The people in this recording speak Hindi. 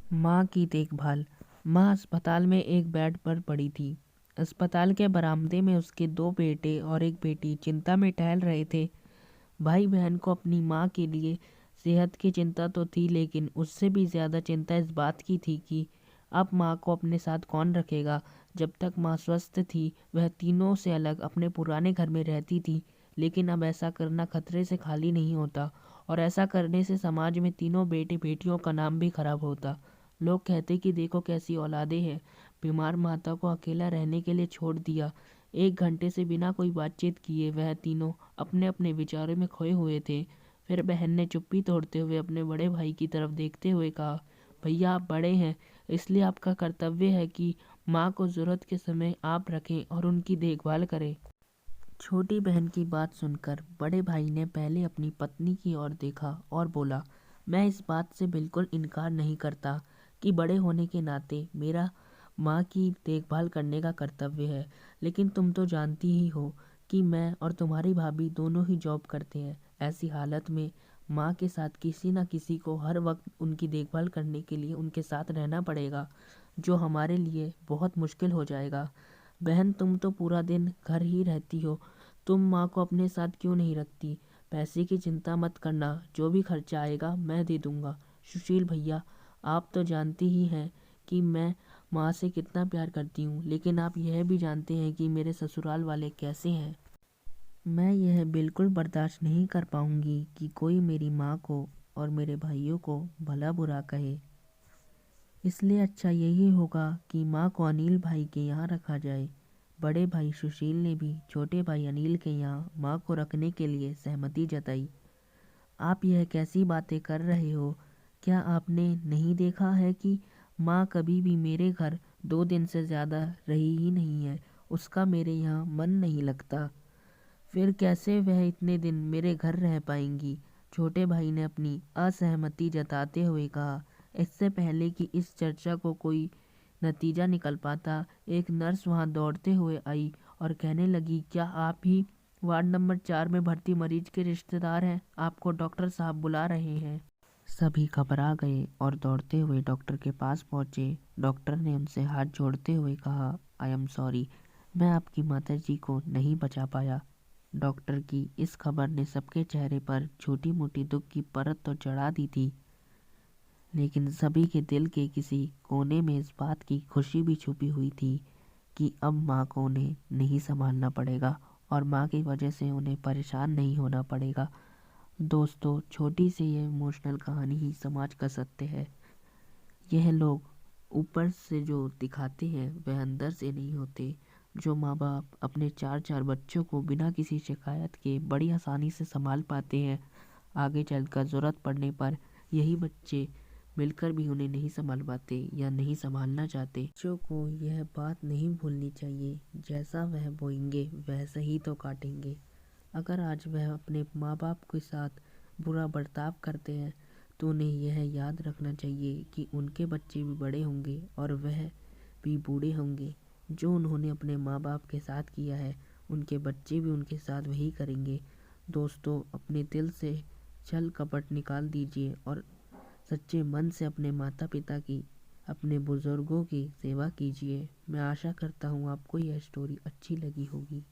माँ की देखभाल। माँ अस्पताल में एक बेड पर पड़ी थी। अस्पताल के बरामदे में उसके दो बेटे और एक बेटी चिंता में टहल रहे थे। भाई बहन को अपनी माँ के लिए सेहत की चिंता तो थी, लेकिन उससे भी ज़्यादा चिंता इस बात की थी कि अब माँ को अपने साथ कौन रखेगा। जब तक माँ स्वस्थ थी वह तीनों से अलग अपने पुराने घर में रहती थी, लेकिन अब ऐसा करना खतरे से खाली नहीं होता, और ऐसा करने से समाज में तीनों बेटे बेटियों का नाम भी खराब होता। लोग कहते कि देखो कैसी औलादे हैं, बीमार माता को अकेला रहने के लिए छोड़ दिया। 1 घंटे से बिना कोई बातचीत किए वह तीनों अपने अपने विचारों में खोए हुए थे। फिर बहन ने चुप्पी तोड़ते हुए अपने बड़े भाई की तरफ देखते हुए कहा, भैया आप बड़े हैं, इसलिए आपका कर्तव्य है कि माँ को ज़रूरत के समय आप रखें और उनकी देखभाल करें। छोटी बहन की बात सुनकर बड़े भाई ने पहले अपनी पत्नी की ओर देखा और बोला, मैं इस बात से बिल्कुल इनकार नहीं करता कि बड़े होने के नाते मेरा माँ की देखभाल करने का कर्तव्य है, लेकिन तुम तो जानती ही हो कि मैं और तुम्हारी भाभी दोनों ही जॉब करते हैं। ऐसी हालत में माँ के साथ किसी न किसी को हर वक्त उनकी देखभाल करने के लिए उनके साथ रहना पड़ेगा, जो हमारे लिए बहुत मुश्किल हो जाएगा। बहन तुम तो पूरा दिन घर ही रहती हो, तुम माँ को अपने साथ क्यों नहीं रखती? पैसे की चिंता मत करना, जो भी खर्चा आएगा मैं दे दूंगा। सुशील भैया, आप तो जानते ही हैं कि मैं माँ से कितना प्यार करती हूँ, लेकिन आप यह भी जानते हैं कि मेरे ससुराल वाले कैसे हैं। मैं यह बिल्कुल बर्दाश्त नहीं कर पाऊंगी कि कोई मेरी माँ को और मेरे भाइयों को भला बुरा कहे। इसलिए अच्छा यही होगा कि माँ को अनिल भाई के यहाँ रखा जाए। बड़े भाई सुशील ने भी छोटे भाई अनिल के यहाँ माँ को रखने के लिए सहमति जताई। आप यह कैसी बातें कर रहे हो? क्या आपने नहीं देखा है कि माँ कभी भी मेरे घर 2 दिन से ज़्यादा रही ही नहीं है। उसका मेरे यहाँ मन नहीं लगता। फिर कैसे वह इतने दिन मेरे घर रह पाएंगी? छोटे भाई ने अपनी असहमति जताते हुए कहा। इससे पहले कि इस चर्चा को कोई नतीजा निकल पाता, एक नर्स वहां दौड़ते हुए आई और कहने लगी, क्या आप ही वार्ड नंबर 4 में भर्ती मरीज के रिश्तेदार हैं? आपको डॉक्टर साहब बुला रहे हैं। सभी घबरा गए और दौड़ते हुए डॉक्टर के पास पहुंचे। डॉक्टर ने उनसे हाथ जोड़ते हुए कहा, आई एम सॉरी, मैं आपकी माताजी को नहीं बचा पाया। डॉक्टर की इस खबर ने सबके चेहरे पर छोटी मोटी दुख की परत तो चढ़ा दी थी, लेकिन सभी के दिल के किसी कोने में इस बात की खुशी भी छुपी हुई थी कि अब माँ को उन्हें नहीं संभालना पड़ेगा और माँ की वजह से उन्हें परेशान नहीं होना पड़ेगा। दोस्तों, छोटी सी ये इमोशनल कहानी ही समाज का सत्य है। यह लोग ऊपर से जो दिखाते हैं वह अंदर से नहीं होते। जो माँ बाप अपने चार चार बच्चों को बिना किसी शिकायत के बड़ी आसानी से संभाल पाते हैं, आगे चलकर ज़रूरत पड़ने पर यही बच्चे मिलकर भी उन्हें नहीं संभाल पाते या नहीं संभालना चाहते। बच्चों को यह बात नहीं भूलनी चाहिए, जैसा वह बोएंगे वैसा ही तो काटेंगे। अगर आज वह अपने माँ बाप के साथ बुरा बर्ताव करते हैं तो उन्हें यह याद रखना चाहिए कि उनके बच्चे भी बड़े होंगे और वह भी बूढ़े होंगे। जो उन्होंने अपने माँ बाप के साथ किया है, उनके बच्चे भी उनके साथ वही करेंगे। दोस्तों, अपने दिल से छल कपट निकाल दीजिए और सच्चे मन से अपने माता पिता की, अपने बुजुर्गों की सेवा कीजिए। मैं आशा करता हूँ आपको यह स्टोरी अच्छी लगी होगी।